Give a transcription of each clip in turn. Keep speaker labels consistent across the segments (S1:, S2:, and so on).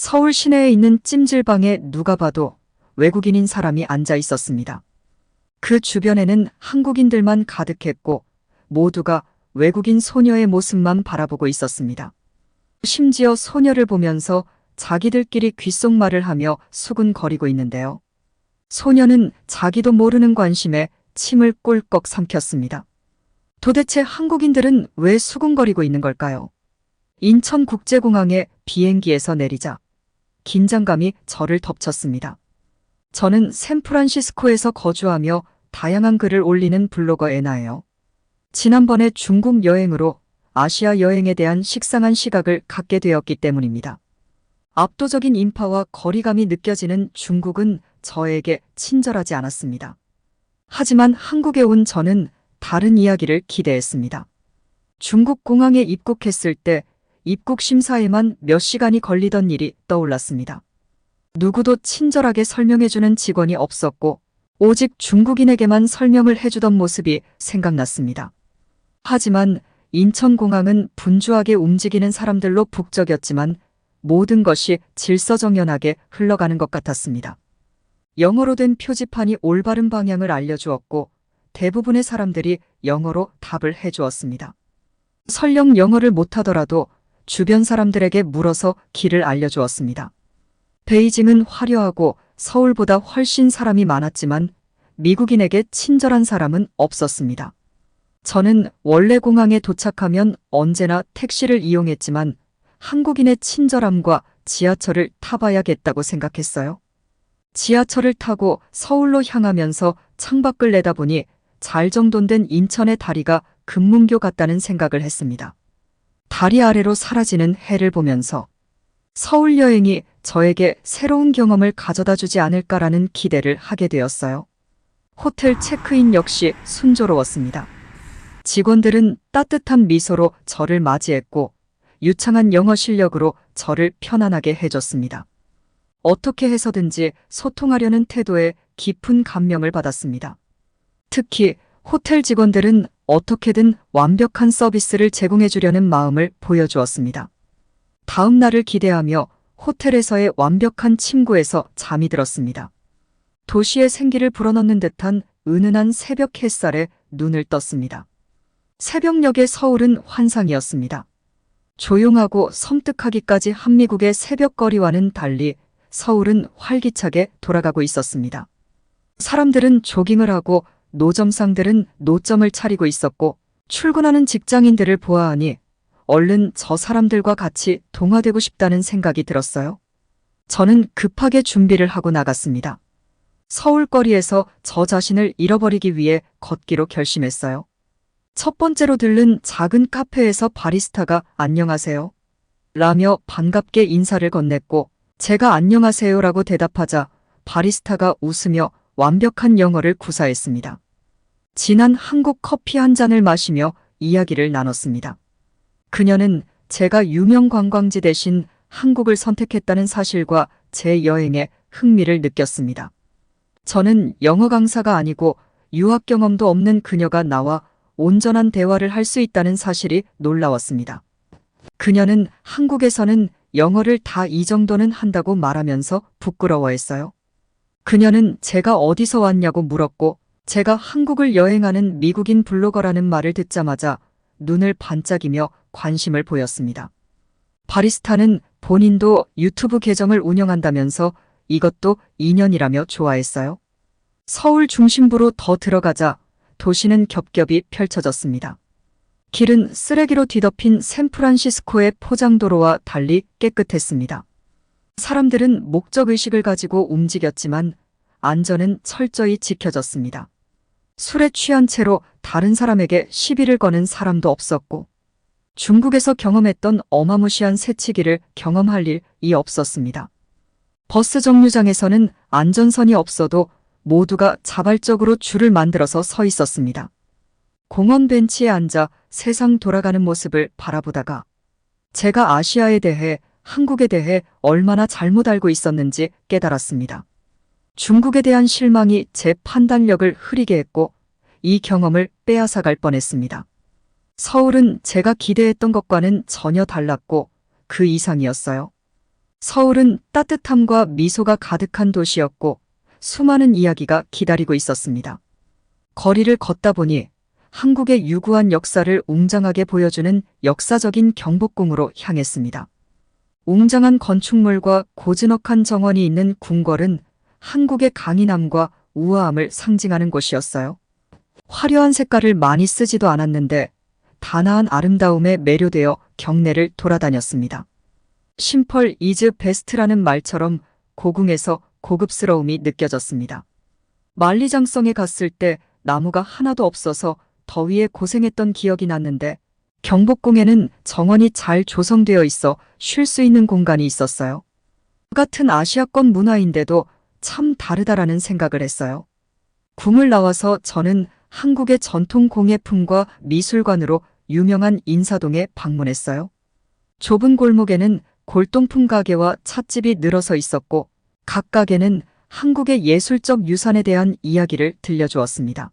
S1: 서울 시내에 있는 찜질방에 누가 봐도 외국인인 사람이 앉아 있었습니다. 그 주변에는 한국인들만 가득했고 모두가 외국인 소녀의 모습만 바라보고 있었습니다. 심지어 소녀를 보면서 자기들끼리 귓속말을 하며 수군거리고 있는데요. 소녀는 자기도 모르는 관심에 침을 꼴꺽 삼켰습니다. 도대체 한국인들은 왜 수군거리고 있는 걸까요? 인천국제공항에 비행기에서 내리자 긴장감이 저를 덮쳤습니다. 저는 샌프란시스코에서 거주하며 다양한 글을 올리는 블로거 애나예요. 지난번에 중국 여행으로 아시아 여행에 대한 식상한 시각을 갖게 되었기 때문입니다. 압도적인 인파와 거리감이 느껴지는 중국은 저에게 친절하지 않았습니다. 하지만 한국에 온 저는 다른 이야기를 기대했습니다. 중국 공항에 입국했을 때 입국 심사에만 몇 시간이 걸리던 일이 떠올랐습니다. 누구도 친절하게 설명해주는 직원이 없었고 오직 중국인에게만 설명을 해주던 모습이 생각났습니다. 하지만 인천공항은 분주하게 움직이는 사람들로 북적였지만 모든 것이 질서정연하게 흘러가는 것 같았습니다. 영어로 된 표지판이 올바른 방향을 알려주었고 대부분의 사람들이 영어로 답을 해주었습니다. 설령 영어를 못하더라도 주변 사람들에게 물어서 길을 알려주었습니다. 베이징은 화려하고 서울보다 훨씬 사람이 많았지만 미국인에게 친절한 사람은 없었습니다. 저는 원래 공항에 도착하면 언제나 택시를 이용했지만 한국인의 친절함과 지하철을 타봐야겠다고 생각했어요. 지하철을 타고 서울로 향하면서 창밖을 내다보니 잘 정돈된 인천의 다리가 금문교 같다는 생각을 했습니다. 다리 아래로 사라지는 해를 보면서 서울 여행이 저에게 새로운 경험을 가져다 주지 않을까라는 기대를 하게 되었어요. 호텔 체크인 역시 순조로웠습니다. 직원들은 따뜻한 미소로 저를 맞이했고 유창한 영어 실력으로 저를 편안하게 해줬습니다. 어떻게 해서든지 소통하려는 태도에 깊은 감명을 받았습니다. 특히 호텔 직원들은 어떻게든 완벽한 서비스를 제공해 주려는 마음을 보여주었습니다. 다음 날을 기대하며 호텔에서의 완벽한 침구에서 잠이 들었습니다. 도시의 생기를 불어넣는 듯한 은은한 새벽 햇살에 눈을 떴습니다. 새벽녘의 서울은 환상이었습니다. 조용하고 섬뜩하기까지 한미국의 새벽거리와는 달리 서울은 활기차게 돌아가고 있었습니다. 사람들은 조깅을 하고 노점상들은 노점을 차리고 있었고 출근하는 직장인들을 보아하니 얼른 저 사람들과 같이 동화되고 싶다는 생각이 들었어요. 저는 급하게 준비를 하고 나갔습니다. 서울거리에서 저 자신을 잃어버리기 위해 걷기로 결심했어요. 첫 번째로 들른 작은 카페에서 바리스타가 안녕하세요 라며 반갑게 인사를 건넸고 제가 안녕하세요라고 대답하자 바리스타가 웃으며 완벽한 영어를 구사했습니다. 진한 한국 커피 한 잔을 마시며 이야기를 나눴습니다. 그녀는 제가 유명 관광지 대신 한국을 선택했다는 사실과 제 여행에 흥미를 느꼈습니다. 저는 영어 강사가 아니고 유학 경험도 없는 그녀가 나와 온전한 대화를 할 수 있다는 사실이 놀라웠습니다. 그녀는 한국에서는 영어를 다 이 정도는 한다고 말하면서 부끄러워했어요. 그녀는 제가 어디서 왔냐고 물었고 제가 한국을 여행하는 미국인 블로거라는 말을 듣자마자 눈을 반짝이며 관심을 보였습니다. 바리스타는 본인도 유튜브 계정을 운영한다면서 이것도 인연이라며 좋아했어요. 서울 중심부로 더 들어가자 도시는 겹겹이 펼쳐졌습니다. 길은 쓰레기로 뒤덮인 샌프란시스코의 포장도로와 달리 깨끗했습니다. 사람들은 목적의식을 가지고 움직였지만 안전은 철저히 지켜졌습니다. 술에 취한 채로 다른 사람에게 시비를 거는 사람도 없었고 중국에서 경험했던 어마무시한 새치기를 경험할 일이 없었습니다. 버스 정류장에서는 안전선이 없어도 모두가 자발적으로 줄을 만들어서 서 있었습니다. 공원 벤치에 앉아 세상 돌아가는 모습을 바라보다가 제가 아시아에 대해 한국에 대해 얼마나 잘못 알고 있었는지 깨달았습니다. 중국에 대한 실망이 제 판단력을 흐리게 했고 이 경험을 빼앗아갈 뻔했습니다. 서울은 제가 기대했던 것과는 전혀 달랐고 그 이상이었어요. 서울은 따뜻함과 미소가 가득한 도시였고 수많은 이야기가 기다리고 있었습니다. 거리를 걷다 보니 한국의 유구한 역사를 웅장하게 보여주는 역사적인 경복궁으로 향했습니다. 웅장한 건축물과 고즈넉한 정원이 있는 궁궐은 한국의 강인함과 우아함을 상징하는 곳이었어요. 화려한 색깔을 많이 쓰지도 않았는데 단아한 아름다움에 매료되어 경내를 돌아다녔습니다. 심펄 이즈 베스트라는 말처럼 고궁에서 고급스러움이 느껴졌습니다. 만리장성에 갔을 때 나무가 하나도 없어서 더위에 고생했던 기억이 났는데 경복궁에는 정원이 잘 조성되어 있어 쉴 수 있는 공간이 있었어요. 같은 아시아권 문화인데도 참 다르다라는 생각을 했어요. 궁을 나와서 저는 한국의 전통 공예품과 미술관으로 유명한 인사동에 방문했어요. 좁은 골목에는 골동품 가게와 찻집이 늘어서 있었고 각 가게는 한국의 예술적 유산에 대한 이야기를 들려주었습니다.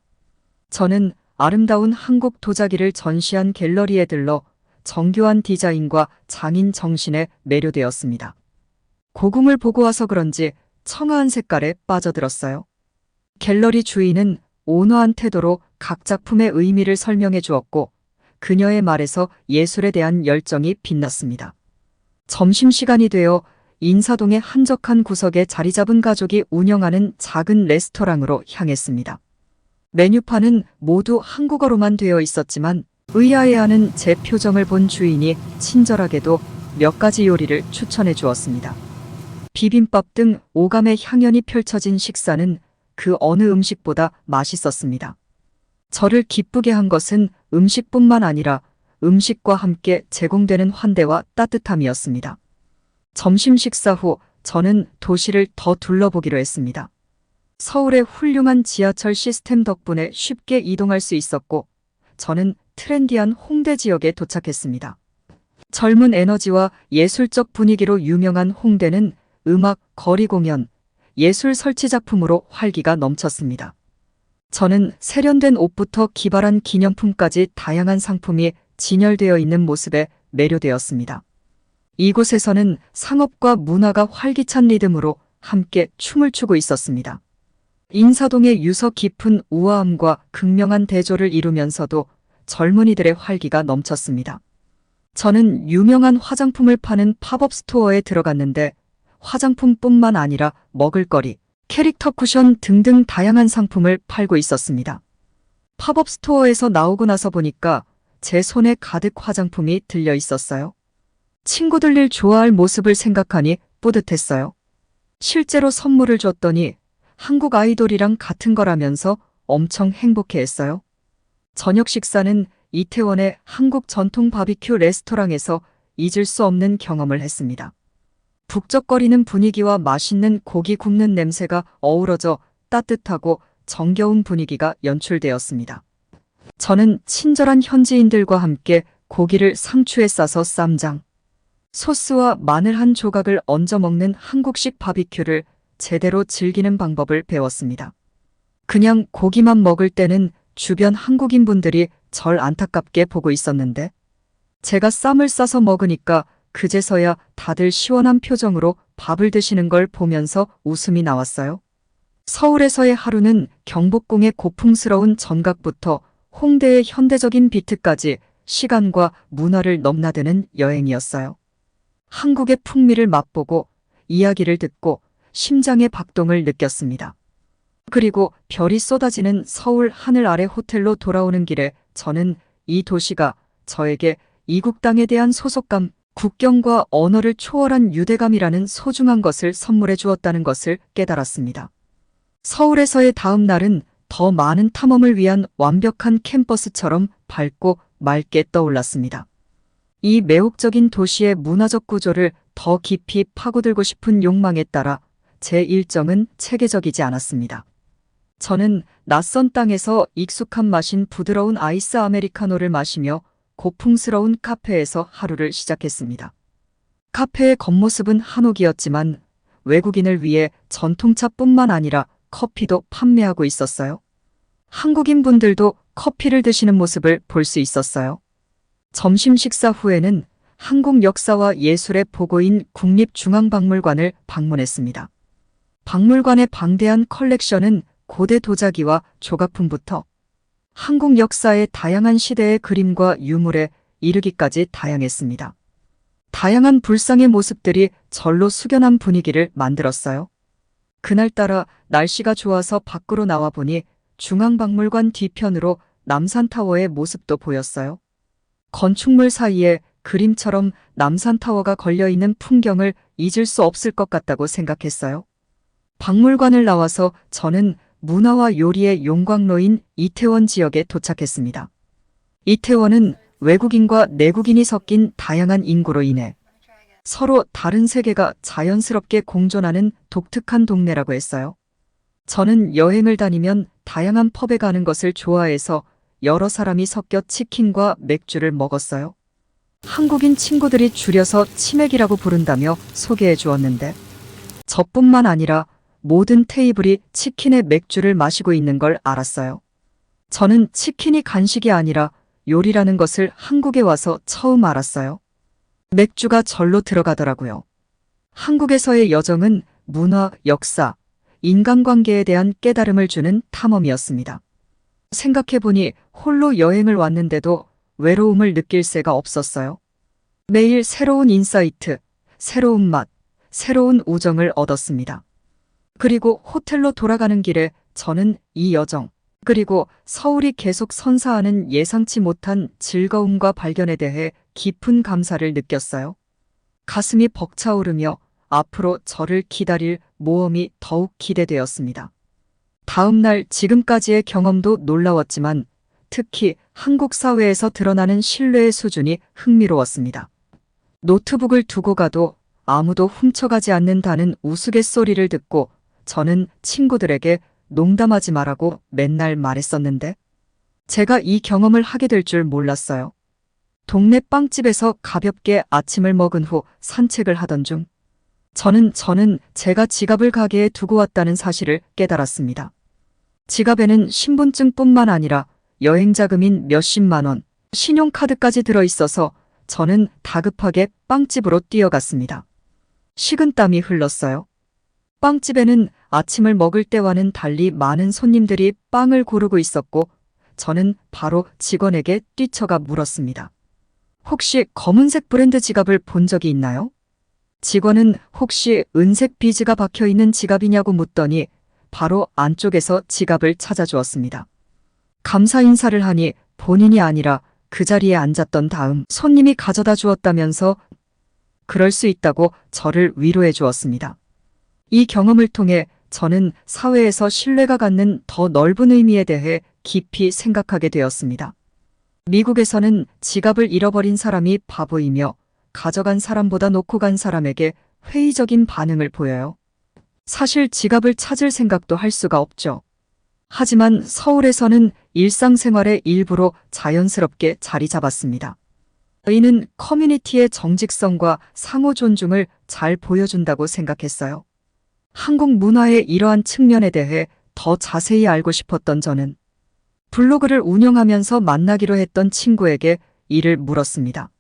S1: 저는 아름다운 한국 도자기를 전시한 갤러리에 들러 정교한 디자인과 장인 정신에 매료되었습니다. 고궁을 보고 와서 그런지 청아한 색깔에 빠져들었어요. 갤러리 주인은 온화한 태도로 각 작품의 의미를 설명해 주었고 그녀의 말에서 예술에 대한 열정이 빛났습니다. 점심시간이 되어 인사동의 한적한 구석에 자리 잡은 가족이 운영하는 작은 레스토랑으로 향했습니다. 메뉴판은 모두 한국어로만 되어 있었지만 의아해하는 제 표정을 본 주인이 친절하게도 몇 가지 요리를 추천해 주었습니다. 비빔밥 등 오감의 향연이 펼쳐진 식사는 그 어느 음식보다 맛있었습니다. 저를 기쁘게 한 것은 음식뿐만 아니라 음식과 함께 제공되는 환대와 따뜻함이었습니다. 점심 식사 후 저는 도시를 더 둘러보기로 했습니다. 서울의 훌륭한 지하철 시스템 덕분에 쉽게 이동할 수 있었고 저는 트렌디한 홍대 지역에 도착했습니다. 젊은 에너지와 예술적 분위기로 유명한 홍대는 음악, 거리 공연, 예술 설치 작품으로 활기가 넘쳤습니다. 저는 세련된 옷부터 기발한 기념품까지 다양한 상품이 진열되어 있는 모습에 매료되었습니다. 이곳에서는 상업과 문화가 활기찬 리듬으로 함께 춤을 추고 있었습니다. 인사동의 유서 깊은 우아함과 극명한 대조를 이루면서도 젊은이들의 활기가 넘쳤습니다. 저는 유명한 화장품을 파는 팝업 스토어에 들어갔는데 화장품뿐만 아니라 먹을거리, 캐릭터 쿠션 등등 다양한 상품을 팔고 있었습니다. 팝업 스토어에서 나오고 나서 보니까 제 손에 가득 화장품이 들려 있었어요. 친구들 일 좋아할 모습을 생각하니 뿌듯했어요. 실제로 선물을 줬더니 한국 아이돌이랑 같은 거라면서 엄청 행복해했어요. 저녁 식사는 이태원의 한국 전통 바비큐 레스토랑에서 잊을 수 없는 경험을 했습니다. 북적거리는 분위기와 맛있는 고기 굽는 냄새가 어우러져 따뜻하고 정겨운 분위기가 연출되었습니다. 저는 친절한 현지인들과 함께 고기를 상추에 싸서 쌈장, 소스와 마늘 한 조각을 얹어 먹는 한국식 바비큐를 제대로 즐기는 방법을 배웠습니다. 그냥 고기만 먹을 때는 주변 한국인분들이 절 안타깝게 보고 있었는데 제가 쌈을 싸서 먹으니까 그제서야 다들 시원한 표정으로 밥을 드시는 걸 보면서 웃음이 나왔어요. 서울에서의 하루는 경복궁의 고풍스러운 전각부터 홍대의 현대적인 비트까지 시간과 문화를 넘나드는 여행이었어요. 한국의 풍미를 맛보고 이야기를 듣고 심장의 박동을 느꼈습니다. 그리고 별이 쏟아지는 서울 하늘 아래 호텔로 돌아오는 길에 저는 이 도시가 저에게 이국 땅에 대한 소속감, 국경과 언어를 초월한 유대감이라는 소중한 것을 선물해 주었다는 것을 깨달았습니다. 서울에서의 다음 날은 더 많은 탐험을 위한 완벽한 캠퍼스처럼 밝고 맑게 떠올랐습니다. 이 매혹적인 도시의 문화적 구조를 더 깊이 파고들고 싶은 욕망에 따라 제 일정은 체계적이지 않았습니다. 저는 낯선 땅에서 익숙한 맛인 부드러운 아이스 아메리카노를 마시며 고풍스러운 카페에서 하루를 시작했습니다. 카페의 겉모습은 한옥이었지만 외국인을 위해 전통차뿐만 아니라 커피도 판매하고 있었어요. 한국인 분들도 커피를 드시는 모습을 볼 수 있었어요. 점심 식사 후에는 한국 역사와 예술의 보고인 국립중앙박물관을 방문했습니다. 박물관의 방대한 컬렉션은 고대 도자기와 조각품부터 한국 역사의 다양한 시대의 그림과 유물에 이르기까지 다양했습니다. 다양한 불상의 모습들이 절로 숙연한 분위기를 만들었어요. 그날따라 날씨가 좋아서 밖으로 나와보니 중앙박물관 뒤편으로 남산타워의 모습도 보였어요. 건축물 사이에 그림처럼 남산타워가 걸려있는 풍경을 잊을 수 없을 것 같다고 생각했어요. 박물관을 나와서 저는 문화와 요리의 용광로인 이태원 지역에 도착했습니다. 이태원은 외국인과 내국인이 섞인 다양한 인구로 인해 서로 다른 세계가 자연스럽게 공존하는 독특한 동네라고 했어요. 저는 여행을 다니면 다양한 펍에 가는 것을 좋아해서 여러 사람이 섞여 치킨과 맥주를 먹었어요. 한국인 친구들이 줄여서 치맥이라고 부른다며 소개해 주었는데 저뿐만 아니라 모든 테이블이 치킨에 맥주를 마시고 있는 걸 알았어요. 저는 치킨이 간식이 아니라 요리라는 것을 한국에 와서 처음 알았어요. 맥주가 절로 들어가더라고요. 한국에서의 여정은 문화, 역사, 인간관계에 대한 깨달음을 주는 탐험이었습니다. 생각해보니 홀로 여행을 왔는데도 외로움을 느낄 새가 없었어요. 매일 새로운 인사이트, 새로운 맛, 새로운 우정을 얻었습니다. 그리고 호텔로 돌아가는 길에 저는 이 여정, 그리고 서울이 계속 선사하는 예상치 못한 즐거움과 발견에 대해 깊은 감사를 느꼈어요. 가슴이 벅차오르며 앞으로 저를 기다릴 모험이 더욱 기대되었습니다. 다음 날 지금까지의 경험도 놀라웠지만 특히 한국 사회에서 드러나는 신뢰의 수준이 흥미로웠습니다. 노트북을 두고 가도 아무도 훔쳐가지 않는다는 우스갯소리를 듣고 저는 친구들에게 농담하지 말라고 맨날 말했었는데 제가 이 경험을 하게 될 줄 몰랐어요. 동네 빵집에서 가볍게 아침을 먹은 후 산책을 하던 중 저는 제가 지갑을 가게에 두고 왔다는 사실을 깨달았습니다. 지갑에는 신분증뿐만 아니라 여행자금인 몇십만 원, 신용카드까지 들어있어서 저는 다급하게 빵집으로 뛰어갔습니다. 식은땀이 흘렀어요. 빵집에는 아침을 먹을 때와는 달리 많은 손님들이 빵을 고르고 있었고 저는 바로 직원에게 뛰쳐가 물었습니다. 혹시 검은색 브랜드 지갑을 본 적이 있나요? 직원은 혹시 은색 비즈가 박혀있는 지갑이냐고 묻더니 바로 안쪽에서 지갑을 찾아주었습니다. 감사 인사를 하니 본인이 아니라 그 자리에 앉았던 다음 손님이 가져다 주었다면서 그럴 수 있다고 저를 위로해 주었습니다. 이 경험을 통해 저는 사회에서 신뢰가 갖는 더 넓은 의미에 대해 깊이 생각하게 되었습니다. 미국에서는 지갑을 잃어버린 사람이 바보이며 가져간 사람보다 놓고 간 사람에게 회의적인 반응을 보여요. 사실 지갑을 찾을 생각도 할 수가 없죠. 하지만 서울에서는 일상생활의 일부로 자연스럽게 자리 잡았습니다. 이는 커뮤니티의 정직성과 상호 존중을 잘 보여준다고 생각했어요. 한국 문화의 이러한 측면에 대해 더 자세히 알고 싶었던 저는 블로그를 운영하면서 만나기로 했던 친구에게 이를 물었습니다.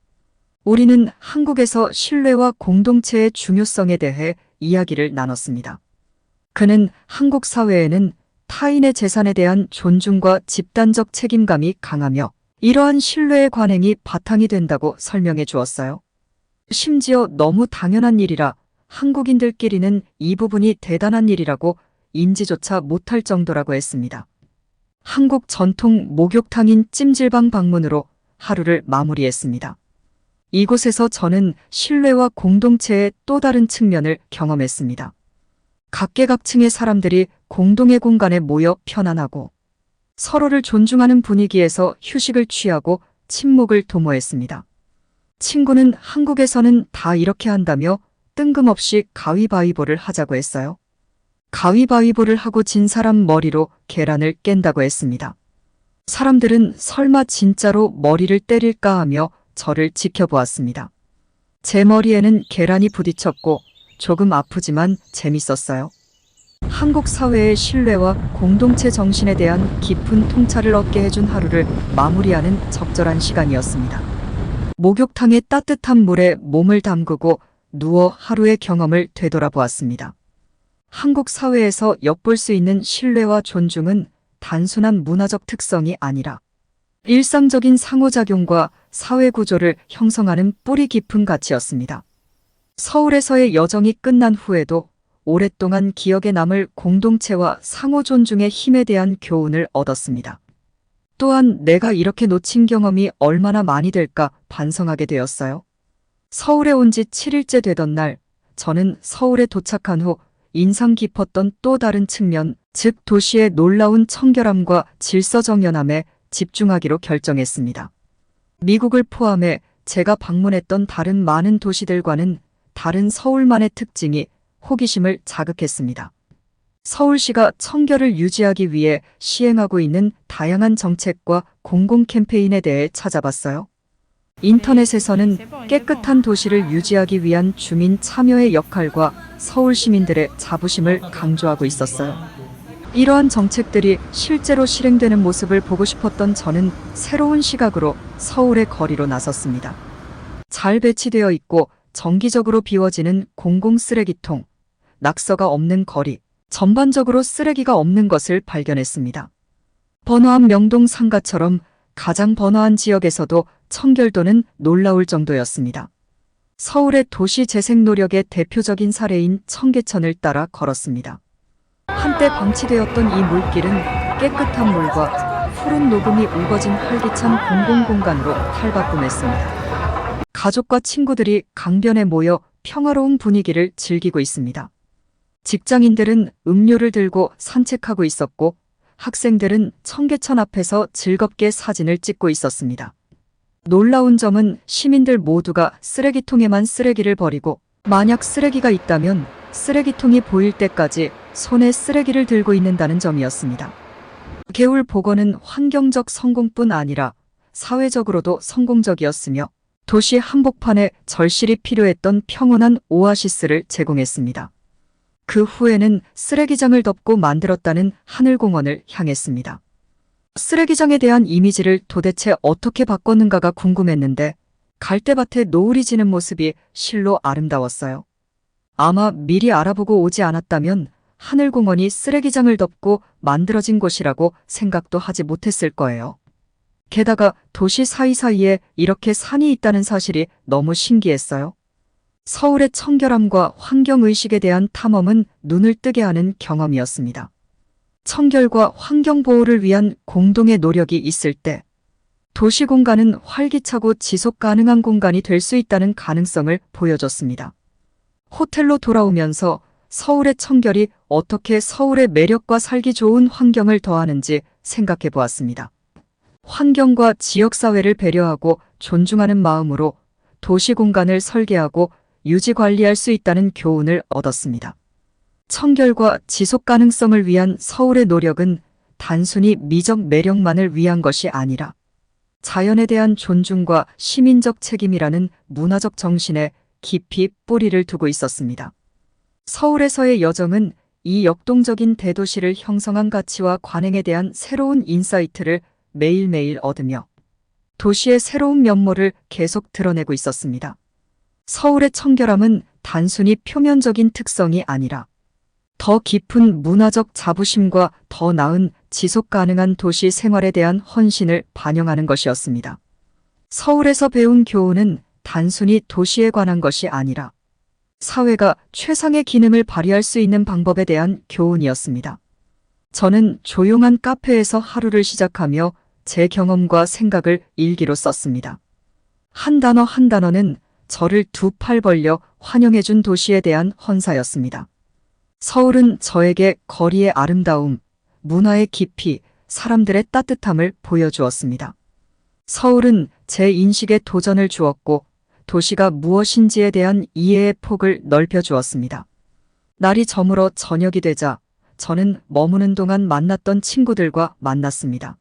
S1: 우리는 한국에서 신뢰와 공동체의 중요성에 대해 이야기를 나눴습니다. 그는 한국 사회에는 타인의 재산에 대한 존중과 집단적 책임감이 강하며 이러한 신뢰의 관행이 바탕이 된다고 설명해 주었어요. 심지어 너무 당연한 일이라 한국인들끼리는 이 부분이 대단한 일이라고 인지조차 못할 정도라고 했습니다. 한국 전통 목욕탕인 찜질방 방문으로 하루를 마무리했습니다. 이곳에서 저는 신뢰와 공동체의 또 다른 측면을 경험했습니다. 각계각층의 사람들이 공동의 공간에 모여 편안하고 서로를 존중하는 분위기에서 휴식을 취하고 친목을 도모했습니다. 친구는 한국에서는 다 이렇게 한다며 뜬금없이 가위바위보를 하자고 했어요. 가위바위보를 하고 진 사람 머리로 계란을 깬다고 했습니다. 사람들은 설마 진짜로 머리를 때릴까 하며 저를 지켜보았습니다. 제 머리에는 계란이 부딪혔고 조금 아프지만 재밌었어요. 한국 사회의 신뢰와 공동체 정신에 대한 깊은 통찰을 얻게 해준 하루를 마무리하는 적절한 시간이었습니다. 목욕탕의 따뜻한 물에 몸을 담그고 누워 하루의 경험을 되돌아보았습니다. 한국 사회에서 엿볼 수 있는 신뢰와 존중은 단순한 문화적 특성이 아니라 일상적인 상호작용과 사회구조를 형성하는 뿌리 깊은 가치였습니다. 서울에서의 여정이 끝난 후에도 오랫동안 기억에 남을 공동체와 상호 존중의 힘에 대한 교훈을 얻었습니다. 또한 내가 이렇게 놓친 경험이 얼마나 많이 될까 반성하게 되었어요. 서울에 온 지 7일째 되던 날, 저는 서울에 도착한 후 인상 깊었던 또 다른 측면, 즉 도시의 놀라운 청결함과 질서정연함에 집중하기로 결정했습니다. 미국을 포함해 제가 방문했던 다른 많은 도시들과는 다른 서울만의 특징이 호기심을 자극했습니다. 서울시가 청결을 유지하기 위해 시행하고 있는 다양한 정책과 공공 캠페인에 대해 찾아봤어요. 인터넷에서는 깨끗한 도시를 유지하기 위한 주민 참여의 역할과 서울 시민들의 자부심을 강조하고 있었어요. 이러한 정책들이 실제로 실행되는 모습을 보고 싶었던 저는 새로운 시각으로 서울의 거리로 나섰습니다. 잘 배치되어 있고 정기적으로 비워지는 공공 쓰레기통, 낙서가 없는 거리, 전반적으로 쓰레기가 없는 것을 발견했습니다. 번화한 명동 상가처럼 가장 번화한 지역에서도 청결도는 놀라울 정도였습니다. 서울의 도시 재생 노력의 대표적인 사례인 청계천을 따라 걸었습니다. 한때 방치되었던 이 물길은 깨끗한 물과 푸른 녹음이 우거진 활기찬 공공공간으로 탈바꿈했습니다. 가족과 친구들이 강변에 모여 평화로운 분위기를 즐기고 있습니다. 직장인들은 음료를 들고 산책하고 있었고 학생들은 청계천 앞에서 즐겁게 사진을 찍고 있었습니다. 놀라운 점은 시민들 모두가 쓰레기통에만 쓰레기를 버리고 만약 쓰레기가 있다면 쓰레기통이 보일 때까지 손에 쓰레기를 들고 있는다는 점이었습니다. 개울 복원은 환경적 성공뿐 아니라 사회적으로도 성공적이었으며 도시 한복판에 절실히 필요했던 평온한 오아시스를 제공했습니다. 그 후에는 쓰레기장을 덮고 만들었다는 하늘공원을 향했습니다. 쓰레기장에 대한 이미지를 도대체 어떻게 바꿨는가가 궁금했는데 갈대밭에 노을이 지는 모습이 실로 아름다웠어요. 아마 미리 알아보고 오지 않았다면 하늘공원이 쓰레기장을 덮고 만들어진 곳이라고 생각도 하지 못했을 거예요. 게다가 도시 사이사이에 이렇게 산이 있다는 사실이 너무 신기했어요. 서울의 청결함과 환경의식에 대한 탐험은 눈을 뜨게 하는 경험이었습니다. 청결과 환경보호를 위한 공동의 노력이 있을 때 도시 공간은 활기차고 지속 가능한 공간이 될 수 있다는 가능성을 보여줬습니다. 호텔로 돌아오면서 서울의 청결이 어떻게 서울의 매력과 살기 좋은 환경을 더하는지 생각해 보았습니다. 환경과 지역사회를 배려하고 존중하는 마음으로 도시 공간을 설계하고 유지 관리할 수 있다는 교훈을 얻었습니다. 청결과 지속 가능성을 위한 서울의 노력은 단순히 미적 매력만을 위한 것이 아니라 자연에 대한 존중과 시민적 책임이라는 문화적 정신에 깊이 뿌리를 두고 있었습니다. 서울에서의 여정은 이 역동적인 대도시를 형성한 가치와 관행에 대한 새로운 인사이트를 매일매일 얻으며 도시의 새로운 면모를 계속 드러내고 있었습니다. 서울의 청결함은 단순히 표면적인 특성이 아니라 더 깊은 문화적 자부심과 더 나은 지속 가능한 도시 생활에 대한 헌신을 반영하는 것이었습니다. 서울에서 배운 교훈은 단순히 도시에 관한 것이 아니라 사회가 최상의 기능을 발휘할 수 있는 방법에 대한 교훈이었습니다. 저는 조용한 카페에서 하루를 시작하며 제 경험과 생각을 일기로 썼습니다. 한 단어 한 단어는 저를 두 팔 벌려 환영해준 도시에 대한 헌사였습니다. 서울은 저에게 거리의 아름다움, 문화의 깊이, 사람들의 따뜻함을 보여주었습니다. 서울은 제 인식에 도전을 주었고 도시가 무엇인지에 대한 이해의 폭을 넓혀주었습니다. 날이 저물어 저녁이 되자 저는 머무는 동안 만났던 친구들과 만났습니다.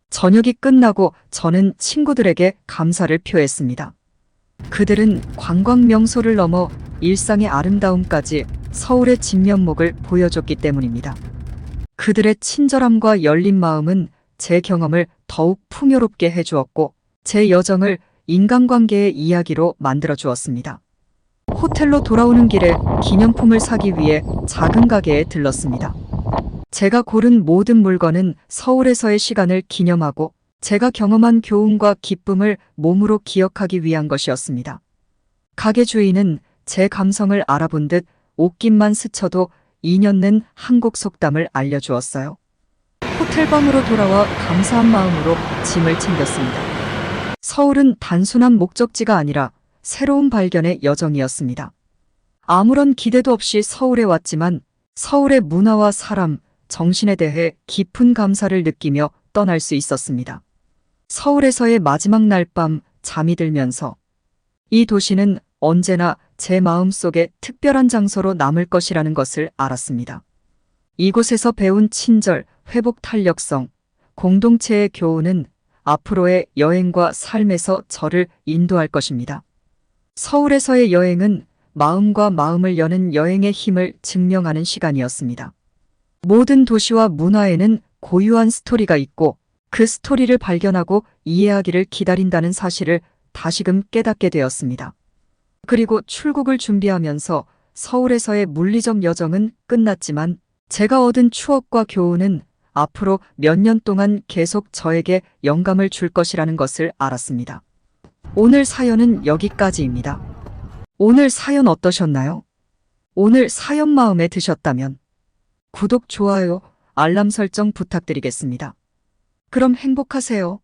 S1: 저녁이 끝나고 저는 친구들에게 감사를 표했습니다. 그들은 관광 명소를 넘어 일상의 아름다움까지 서울의 진면목을 보여줬기 때문입니다. 그들의 친절함과 열린 마음은 제 경험을 더욱 풍요롭게 해주었고 제 여정을 인간관계의 이야기로 만들어 주었습니다. 호텔로 돌아오는 길에 기념품을 사기 위해 작은 가게에 들렀습니다. 제가 고른 모든 물건은 서울에서의 시간을 기념하고 제가 경험한 교훈과 기쁨을 몸으로 기억하기 위한 것이었습니다. 가게 주인은 제 감성을 알아본 듯 옷깃만 스쳐도 2년 낸 한국 속담을 알려주었어요. 호텔방으로 돌아와 감사한 마음으로 짐을 챙겼습니다. 서울은 단순한 목적지가 아니라 새로운 발견의 여정이었습니다. 아무런 기대도 없이 서울에 왔지만 서울의 문화와 사람, 정신에 대해 깊은 감사를 느끼며 떠날 수 있었습니다. 서울에서의 마지막 날 밤 잠이 들면서 이 도시는 언제나 제 마음속에 특별한 장소로 남을 것이라는 것을 알았습니다. 이곳에서 배운 친절, 회복 탄력성, 공동체의 교훈은 앞으로의 여행과 삶에서 저를 인도할 것입니다. 서울에서의 여행은 마음과 마음을 여는 여행의 힘을 증명하는 시간이었습니다. 모든 도시와 문화에는 고유한 스토리가 있고 그 스토리를 발견하고 이해하기를 기다린다는 사실을 다시금 깨닫게 되었습니다. 그리고 출국을 준비하면서 서울에서의 물리적 여정은 끝났지만 제가 얻은 추억과 교훈은 앞으로 몇 년 동안 계속 저에게 영감을 줄 것이라는 것을 알았습니다. 오늘 사연은 여기까지입니다. 오늘 사연 어떠셨나요? 오늘 사연 마음에 드셨다면 구독, 좋아요, 알람 설정 부탁드리겠습니다. 그럼 행복하세요.